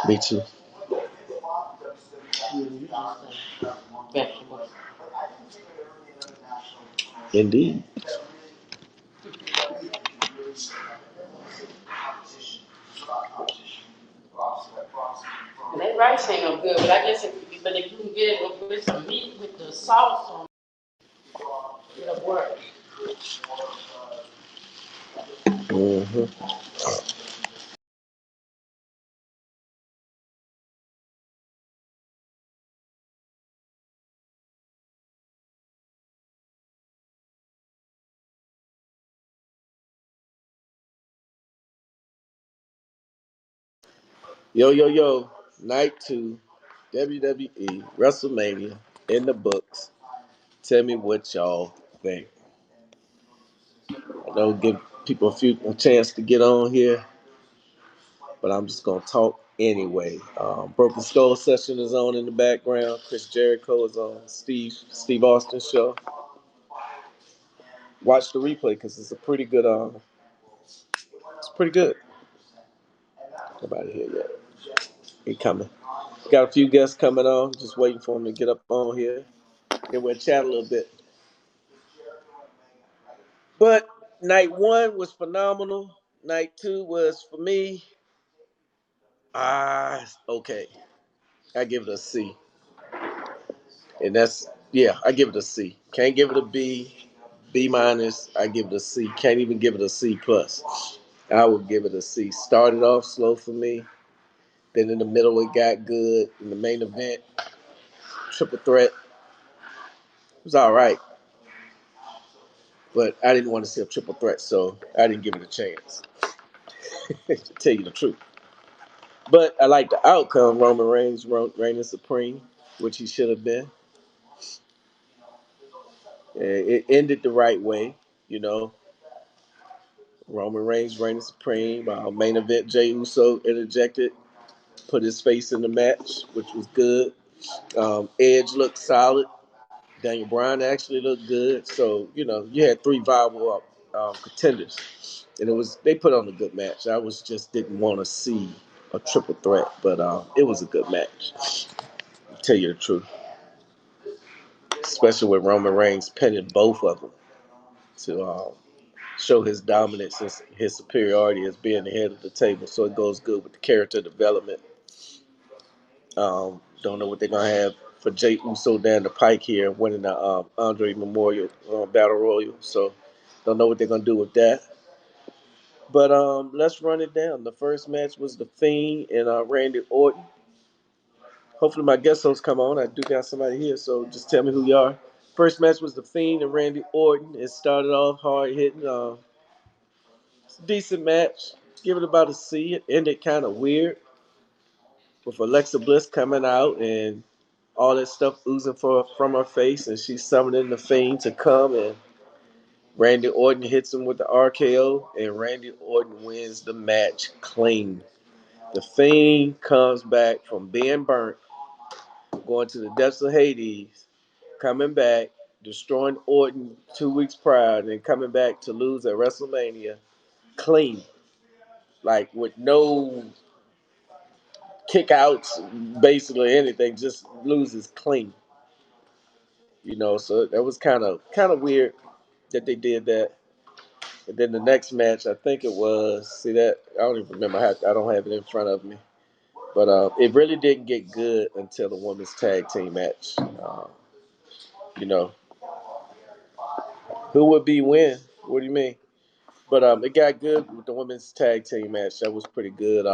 Me too. Vegetables. Indeed. And that rice ain't no good, but I guess if you can get it with some meat with the sauce on it, it'll work. Mm-hmm. Yo, yo, yo. Night 2, WWE, WrestleMania, in the books. Tell me what y'all think. I know give people a chance to get on here, but I'm just gonna talk anyway. Broken Skull session is on in the background. Chris Jericho is on Steve Austin show. Watch the replay because it's a pretty good. It's pretty good. Nobody here yet. He coming. Got a few guests coming on. Just waiting for them to get up on here. Then we'll chat a little bit. But night 1 was phenomenal. Night 2 was for me. Okay. I give it a C. And I give it a C. Can't give it a B, B minus. I give it a C. Can't even give it a C plus. I would give it a C. Started off slow for me. Then in the middle it got good. In the main event, triple threat, it was all right. But I didn't want to see a triple threat, so I didn't give it a chance. To tell you the truth. But I like the outcome. Roman Reigns reigning supreme, which he should have been. It ended the right way, you know. Roman Reigns reigning supreme. Main event, Jey Uso interjected, put his face in the match, which was good. Edge looked solid. Daniel Bryan actually looked good. So you had 3 viable contenders, and they put on a good match. I just didn't want to see a triple threat, but it was a good match. To tell you the truth, especially with Roman Reigns pinning both of them to show his dominance and his superiority as being the head of the table. So it goes good with the character development. Don't know what they're gonna have for Jey Uso down the pike here, winning the Andre Memorial Battle Royal. So don't know what they're gonna do with that. But let's run it down. The first match was the Fiend and Randy Orton. Hopefully my guest hosts come on. I do got somebody here, so just tell me who you are. First match was the Fiend and Randy Orton. It started off hard hitting. It's a decent match. Give it about a C. It ended kind of weird with Alexa Bliss coming out and all that stuff oozing from her face, and she's summoning the Fiend to come, and Randy Orton hits him with the RKO, and Randy Orton wins the match clean. The Fiend comes back from being burnt, going to the depths of Hades, coming back, destroying Orton 2 weeks prior, and then coming back to lose at WrestleMania clean, like with no kickouts, basically anything, just loses clean. So that was kind of weird that they did that. And then the next match, I think it was. See that? I don't even remember. I don't have it in front of me. But it really didn't get good until the women's tag team match. You know, who would be win? What do you mean? But it got good with the women's tag team match. That was pretty good.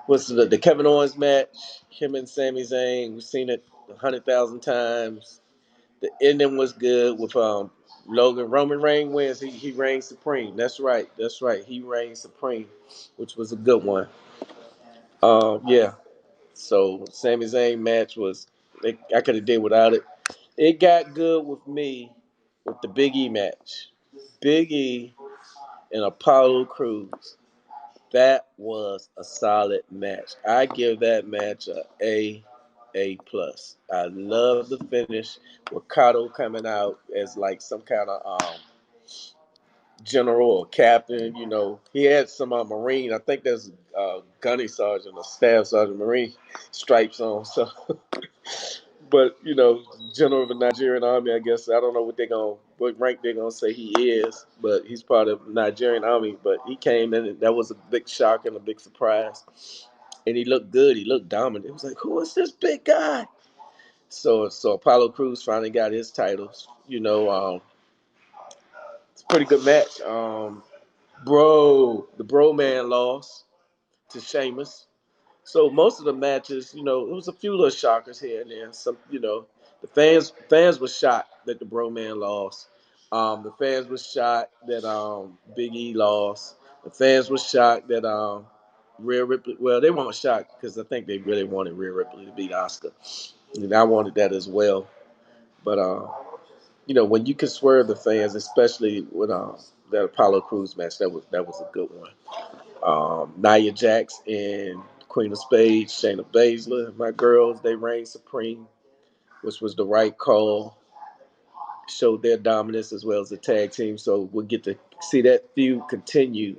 What's the Kevin Owens match? Him and Sami Zayn. We've seen it 100,000 times. The ending was good with Logan. Roman Reigns wins. He reigns supreme. That's right. That's right. He reigns supreme, which was a good one. Yeah. So Sami Zayn match I could have did without it. It got good with me with the Big E match. Big E and Apollo Crews. That was a solid match. I give that match A plus. I love the finish with Kato coming out as like some kind of general or captain. He had some Marine. I think there's gunny sergeant or staff sergeant Marine stripes on. So, but general of the Nigerian army. I guess I don't know what rank they're gonna say he is, but he's part of the Nigerian army. But he came in, and that was a big shock and a big surprise. And he looked good. He looked dominant. It was like, who is this big guy? So Apollo Crews finally got his titles. It's a pretty good match. The bro man lost to Sheamus. So most of the matches, it was a few little shockers here and there. The fans were shocked that the bro man lost. The fans were shocked that Big E lost. The fans were shocked that Rhea Ripley. Well, they weren't shocked because I think they really wanted Rhea Ripley to beat Asuka, and I wanted that as well. But when you can swerve the fans, especially with that Apollo Crews match, that was a good one. Nia Jax and Queen of Spades, Shayna Baszler, my girls, they reigned supreme, which was the right call. Showed their dominance as well as the tag team, so we'll get to see that feud continue,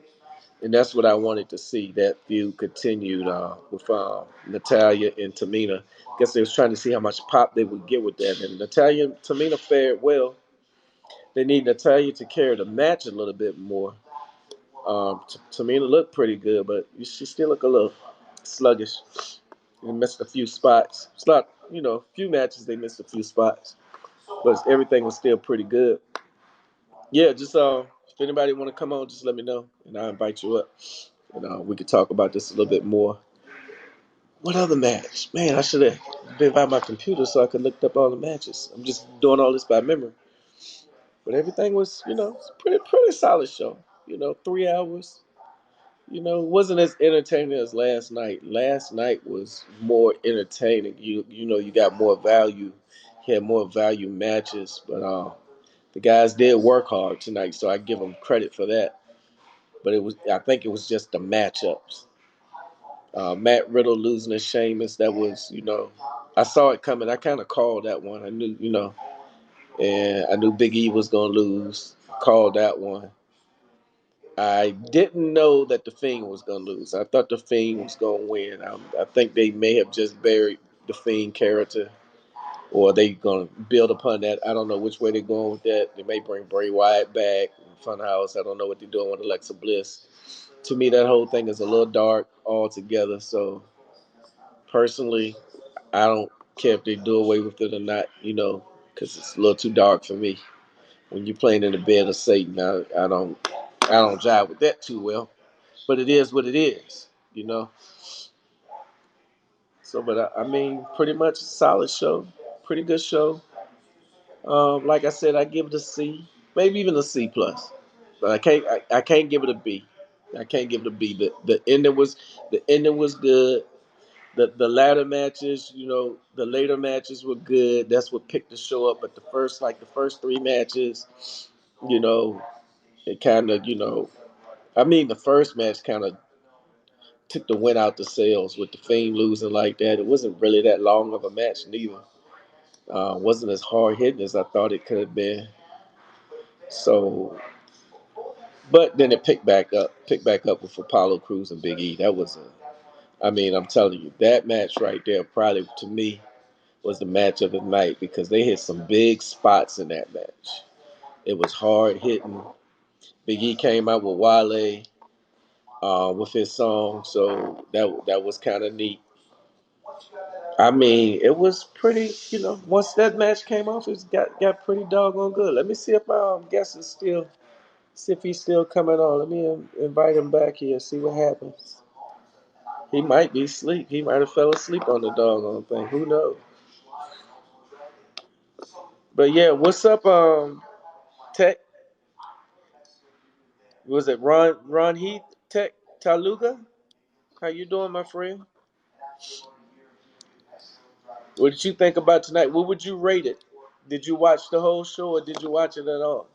and that's what I wanted to see. That feud continued with Natalya and Tamina. I guess they was trying to see how much pop they would get with that, and Natalya and Tamina fared well. They need Natalya to carry the match a little bit more. Tamina looked pretty good, but she still looked a little sluggish. They missed a few spots. It's not, few matches they missed a few spots, but everything was still pretty good. Yeah, just if anybody want to come on, just let me know, and I'll invite you up, and we could talk about this a little bit more. What other match? Man, I should have been by my computer so I could look up all the matches. I'm just doing all this by memory, but everything was, pretty solid show. 3 hours. It wasn't as entertaining as last night. Last night was more entertaining. You got more value. You had more value matches, but the guys did work hard tonight, so I give them credit for that. But I think it was just the matchups. Matt Riddle losing to Sheamus, that was, I saw it coming. I kind of called that one. I knew, and I knew Big E was gonna lose. I called that one. I didn't know that the Fiend was going to lose. I thought the Fiend was going to win. I think they may have just buried the Fiend character, or they going to build upon that. I don't know which way they're going with that. They may bring Bray Wyatt back in Funhouse. I don't know what they're doing with Alexa Bliss. To me, that whole thing is a little dark altogether. So, personally, I don't care if they do away with it or not, because it's a little too dark for me. When you're playing in the bed of Satan, I don't jive with that too well. But it is what it is. So, but I mean, pretty much a solid show, pretty good show. Like I said, I give it a C, maybe even a C plus, but I can't give it a B. I can't give it a B. The ending was good. The latter matches, the later matches were good. That's what picked the show up. But the first three matches, you know, it kind of, I mean, the first match kind of took the win out the sails with the Fiend losing like that. It wasn't really that long of a match neither. Wasn't as hard hitting as I thought it could have been. So, but then it picked back up with Apollo Crews and Big E. I mean, I'm telling you, that match right there probably to me was the match of the night because they hit some big spots in that match. It was hard hitting. Big E came out with Wale with his song, so that was kind of neat. I mean, it was pretty. Once that match came off, it got pretty doggone good. Let me see if guess is still see if he's still coming on. Let me invite him back here. See what happens. He might be asleep. He might have fell asleep on the doggone thing. Who knows? But yeah, what's up, Tech? Was it Ron Heath Tech Taluga? How you doing, my friend? What did you think about tonight? What would you rate it? Did you watch the whole show or did you watch it at all?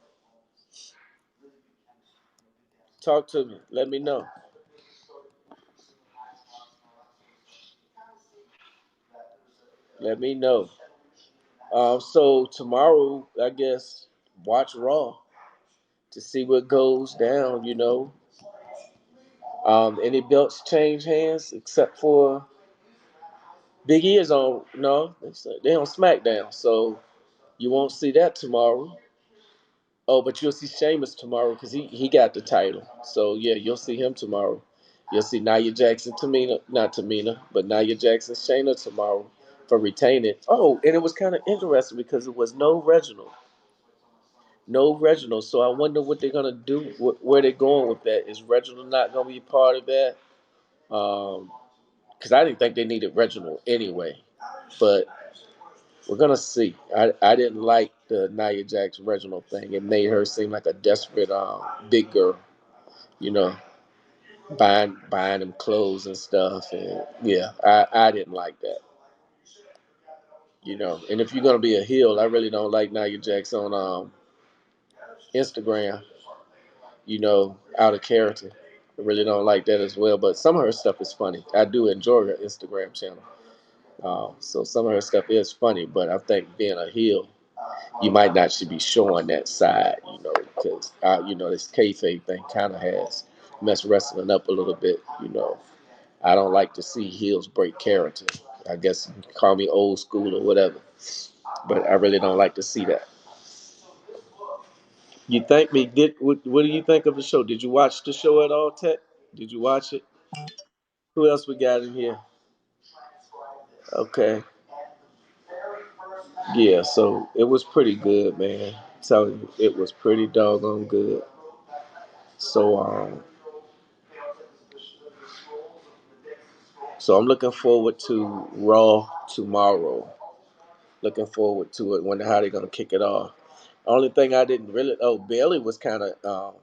Talk to me. Let me know. Let me know. So tomorrow, I guess, watch Raw to see what goes down. Any belts change hands except for Big E is on. No, they on SmackDown, so you won't see that tomorrow. Oh, but you'll see Sheamus tomorrow because he got the title. So yeah, you'll see him tomorrow. You'll see Nia Jackson, Tamina, not Tamina, but Nia Jackson, Shayna tomorrow for retaining. Oh, and it was kind of interesting because it was no Reginald, no Reginald. So I wonder what they're gonna do, where they're going with that. Is Reginald not gonna be part of that? Because I didn't think they needed Reginald anyway, but we're gonna see. I didn't like the Nia Jax Reginald thing. It made her seem like a desperate big girl, you know, buying them clothes and stuff. And yeah, I didn't like that, you know. And if you're gonna be a heel, I really don't like Nia Jax on Instagram, you know, out of character. I really don't like that as well. But some of her stuff is funny. I do enjoy her Instagram channel. So some of her stuff is funny, but I think being a heel, you might not should be showing that side, you know, because you know this kayfabe thing kind of has messed wrestling up a little bit, you know. I don't like to see heels break character. I guess you can call me old school or whatever, but I really don't like to see that. You think me? What do you think of the show? Did you watch the show at all, Tech? Did you watch it? Who else we got in here? Okay, yeah. So it was pretty good, man. Telling you, it was pretty doggone good. So So I'm looking forward to Raw tomorrow. Looking forward to it. Wonder how they're gonna kick it off. Only thing I didn't really Bailey was kind of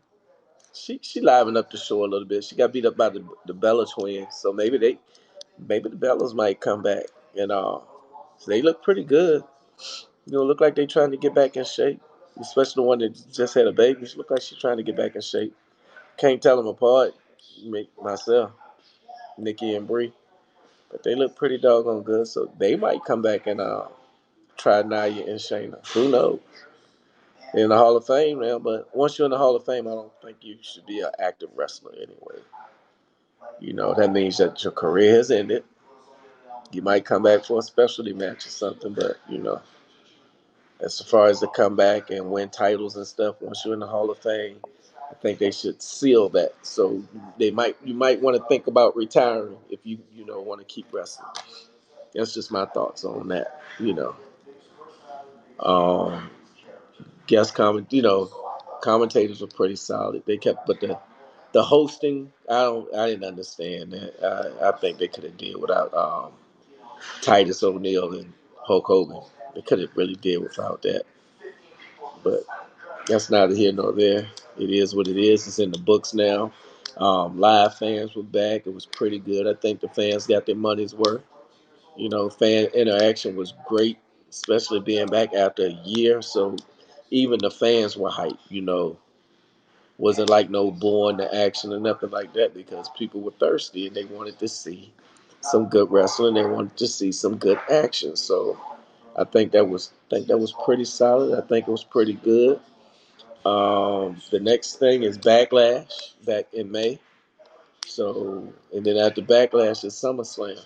she livened up the show a little bit. She got beat up by the Bella twins, so maybe the Bellas might come back and so they look pretty good. You know, look like they trying to get back in shape. Especially the one that just had a baby. She look like she's trying to get back in shape. Can't tell them apart. Myself, Nikki and Brie. But they look pretty doggone good, so they might come back and try Nia and Shayna. Who knows? They're in the Hall of Fame now, but once you're in the Hall of Fame, I don't think you should be an active wrestler anyway. You know, that means that your career has ended. You might come back for a specialty match or something, but you know, as far as to come back and win titles and stuff, once you're in the Hall of Fame, I think they should seal that. So you might want to think about retiring if you know want to keep wrestling. That's just my thoughts on that. You know. Um, commentators were pretty solid. They kept, but the hosting, I didn't understand that. I think they could have did without Titus O'Neil and Hulk Hogan. They could have really did without that. But that's neither here nor there. It is what it is. It's in the books now. Live fans were back. It was pretty good. I think the fans got their money's worth. You know, fan interaction was great, especially being back after a year. So even the fans were hyped. You know, wasn't like no born to action or nothing like that because people were thirsty and they wanted to see some good wrestling. They wanted to see some good action. So I think that was pretty solid. I think it was pretty good. The next thing is Backlash back in May. So and then after Backlash is SummerSlam.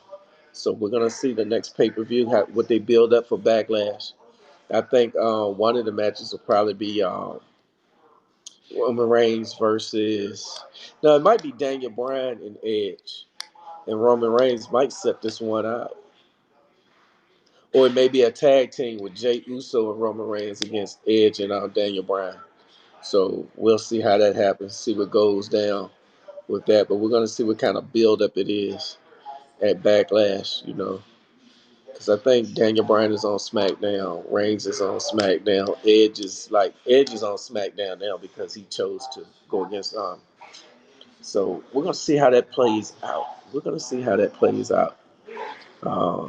So we're gonna see the next pay per view what they build up for Backlash. I think one of the matches will probably be Roman Reigns versus. No, it might be Daniel Bryan and Edge, and Roman Reigns might set this one out, or it may be a tag team with Jey Uso and Roman Reigns against Edge and Daniel Bryan. So we'll see how that happens. See what goes down with that, but we're gonna see what kind of build up it is at Backlash. You know. Because I think Daniel Bryan is on SmackDown, Reigns is on SmackDown, Edge is on SmackDown now because he chose to go against So we're gonna see how that plays out. We're gonna see how that plays out. Uh,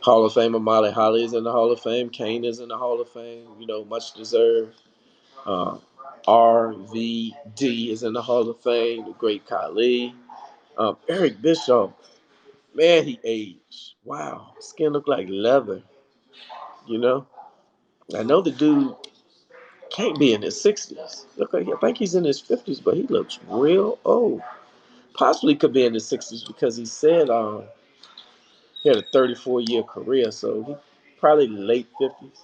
Hall of Famer Molly Holly is in the Hall of Fame. Kane is in the Hall of Fame. You know, much deserved. Uh, RVD is in the Hall of Fame. The Great Khali. Eric Bischoff, man, he aged. Wow, skin looked like leather. You know, I know the dude Can't be in his 60s. Look, I think he's in his 50s, but he looks real old. Possibly could be in his 60s because he said he had a 34-year career, so he probably late 50s.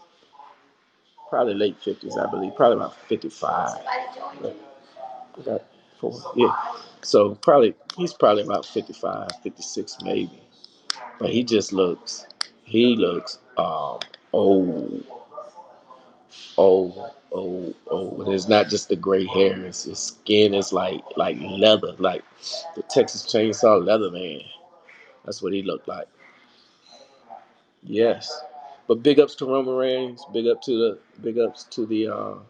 Probably late 50s, I believe. Probably about 55. I got four. Yeah. So he's probably about 55, 56 maybe. But he looks old, old. And it's not just the gray hair. His skin is like leather, like the Texas Chainsaw Leather Man. That's what he looked like. Yes. But big ups to Roman Reigns. Big ups to the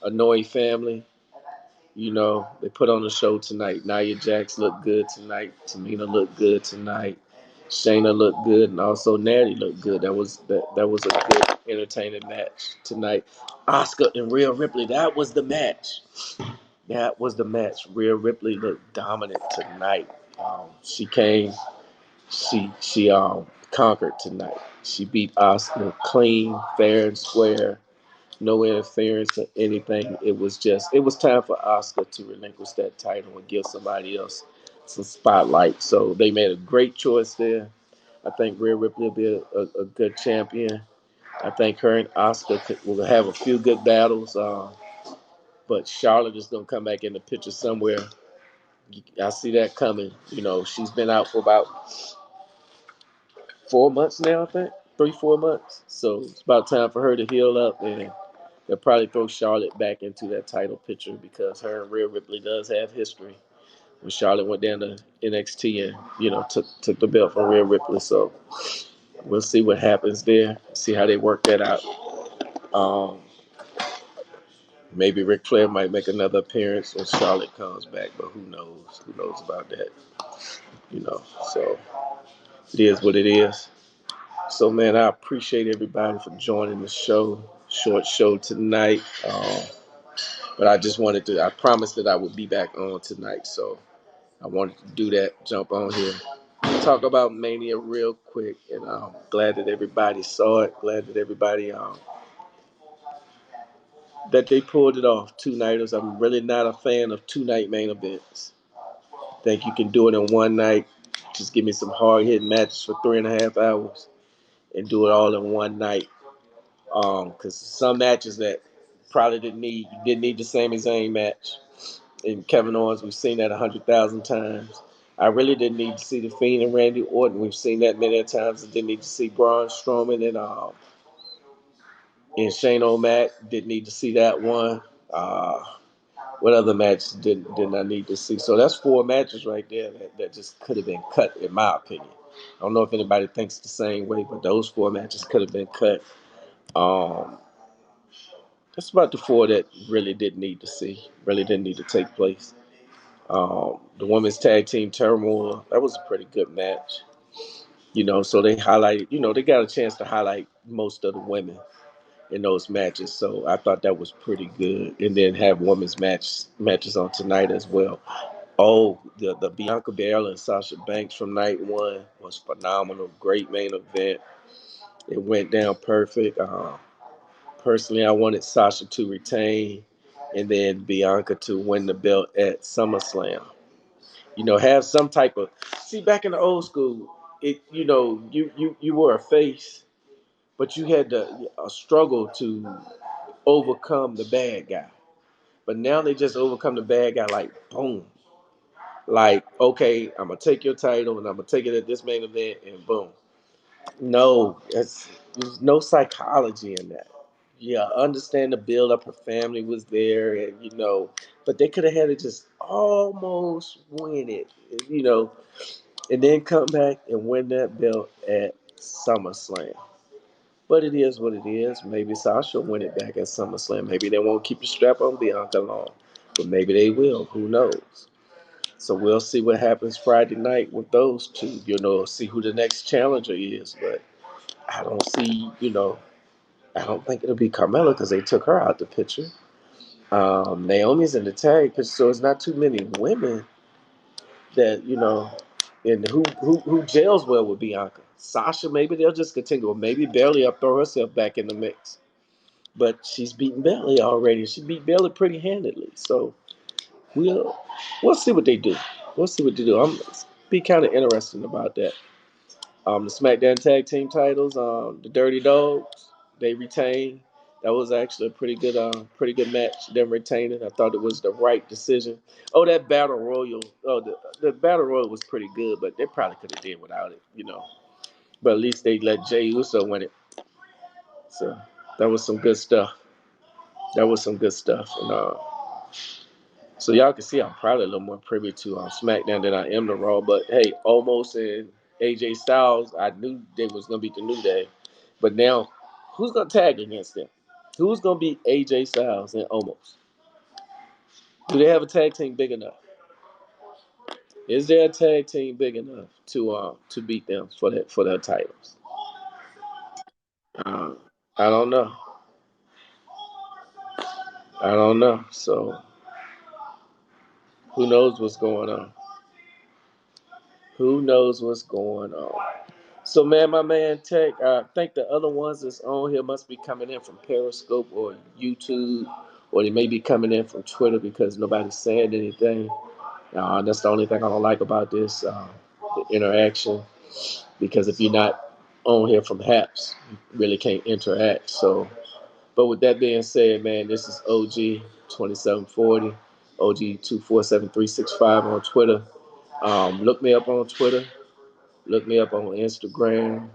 Anoa'i family. You know, they put on the show tonight. Nia Jax looked good tonight. Tamina looked good tonight. Shayna looked good, and also Natty looked good. That was a good, entertaining match tonight. Asuka and Rhea Ripley. That was the match. That was the match. Rhea Ripley looked dominant tonight. She came. She conquered tonight. She beat Asuka clean, fair and square. No interference or anything. It was time for Oscar to relinquish that title and give somebody else some spotlight. So they made a great choice there. I think Rhea Ripley will be a good champion. I think her and Oscar will have a few good battles. But Charlotte is going to come back in the picture somewhere. I see that coming. You know, she's been out for about 4 months now, I think. 3, 4 months. So it's about time for her to heal up, and they'll probably throw Charlotte back into that title picture because her and Rhea Ripley does have history. When Charlotte went down to NXT and took the belt from Rhea Ripley, so we'll see what happens there. See how they work that out. Um, Maybe Ric Flair might make another appearance when Charlotte comes back, but who knows? Who knows about that? You know, so it is what it is. So, man, I appreciate everybody for joining the show. Short show tonight. But I just wanted to, I promised that I would be back on tonight. So I wanted to do that, jump on here, talk about Mania real quick. And I'm glad that everybody saw it. Glad that everybody, that they pulled it off. 2-nighters. I'm really not a fan of 2-night main events. I think you can do it in one night. Just give me some hard hitting matches for 3.5 hours and do it all in one night. Because some matches that probably didn't need the Sami Zayn match and Kevin Owens. We've seen that 100,000 times. I really didn't need to see the Fiend and Randy Orton. We've seen that many times. I didn't need to see Braun Strowman and Shane O'Mac. Didn't need to see that one. Uh, what other match didn't I need to see? So that's 4 matches right there that just could have been cut, in my opinion. I don't know if anybody thinks the same way, but those 4 matches could have been cut. Um, that's about the 4 that really didn't need to see, really didn't need to take place. The women's tag team turmoil, that was a pretty good match. So they highlighted, they got a chance to highlight most of the women in those matches. So I thought that was pretty good. And then have women's matches on tonight as well. Oh, the Bianca Belair and Sasha Banks from night one was phenomenal. Great main event. It went down perfect. Personally, I wanted Sasha to retain and then Bianca to win the belt at SummerSlam. Have some type of, see, back in the old school, you were a face, but you had a struggle to overcome the bad guy. But now they just overcome the bad guy like boom. Like, okay, I'm gonna take your title and I'm gonna take it at this main event and boom. No, there's no psychology in that. Yeah, I understand the build up. Her family was there, and but they could have had it just almost win it, you know, and then come back and win that belt at SummerSlam. But it is what it is. Maybe Sasha will win it back at SummerSlam. Maybe they won't keep the strap on Bianca long, but maybe they will. Who knows? So we'll see what happens Friday night with those two. See who the next challenger is. But I don't see, I don't think it'll be Carmella because they took her out the picture. Naomi's in the tag picture, so it's not too many women that and who gels well with Bianca. Sasha, maybe they'll just continue, or maybe Bailey will throw herself back in the mix. but she's beaten Bailey already. She beat Bailey pretty handedly. So we'll we'll see what they do. We'll see what they do. I'm be kind of interesting about that. The SmackDown Tag Team titles, the Dirty Dogs, they retained. That was actually a pretty good match. Them retaining, I thought it was the right decision. Oh, that Battle Royal. Oh, the Battle Royal was pretty good, but they probably could have did without it, you know. But at least they let Jey Uso win it. So that was some good stuff. That was some good stuff, and so y'all can see I'm probably a little more privy to SmackDown than I am to Raw. But hey, Omos and AJ Styles, I knew they was gonna beat the New Day, but now who's gonna tag against them? Who's gonna beat AJ Styles and Omos? Do they have a tag team big enough? Is there a tag team big enough to beat them for their titles? Uh, I don't know. I don't know. So who knows what's going on? Who knows what's going on? So, man, my man Tech, I think the other ones that's on here must be coming in from Periscope or YouTube, or they may be coming in from Twitter because nobody's saying anything. That's the only thing I don't like about this, the interaction, because if you're not on here from Haps, you really can't interact. So, but with that being said, man, this is OG 2740, OG 247365 on Twitter. Look me up on Twitter. Look me up on Instagram.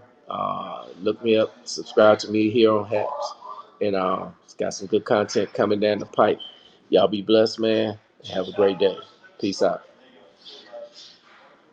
Look me up. Subscribe to me here on Haps. And it's got some good content coming down the pipe. Y'all be blessed, man. And have a great day. Peace out.